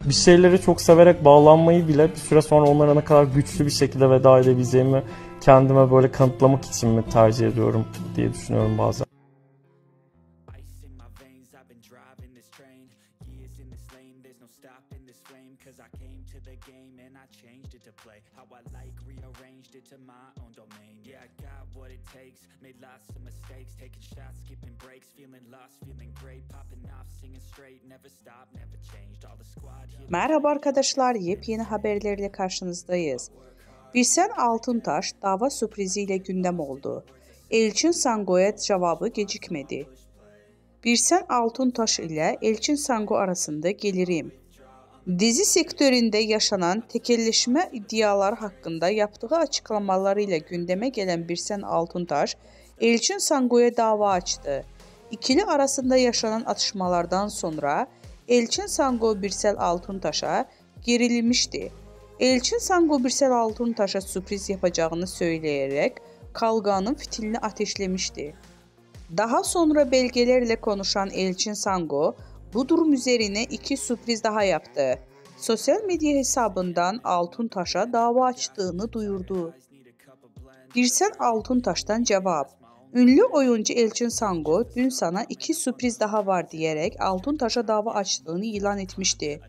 Bir şeylere çok severek bağlanmayı bile bir süre sonra onlara ne kadar güçlü bir şekilde veda edebileceğimi kendime böyle kanıtlamak için mi tercih ediyorum diye düşünüyorum bazen. Merhaba arkadaşlar, yepyeni haberlerle karşınızdayız. Birsen Altuntaş dava sürpriziyle gündem oldu. Elçin Sango'ya cevabı gecikmedi. Birsen Altuntaş ile Elçin Sango arasında gelirim. Dizi sektöründe yaşanan tekelleşme iddiaları hakkında yaptığı açıklamalarıyla gündeme gelen Birsen Altuntaş, Elçin Sango'ya dava açtı. İkili arasında yaşanan atışmalardan sonra Elçin Sango Birsel Altuntaş'a gerilmişti. Elçin Sango Birsel Altuntaş'a sürpriz yapacağını söyleyerek kavganın fitilini ateşlemişti. Daha sonra belgelerle konuşan Elçin Sango bu durum üzerine iki sürpriz daha yaptı. Sosyal medya hesabından Altuntaş'a dava açtığını duyurdu. Birsel Altuntaş'tan cevap. Ünlü oyuncu Elçin Sango dün sana iki sürpriz daha var diyerek Altuntaş'a dava açtığını ilan etmişti.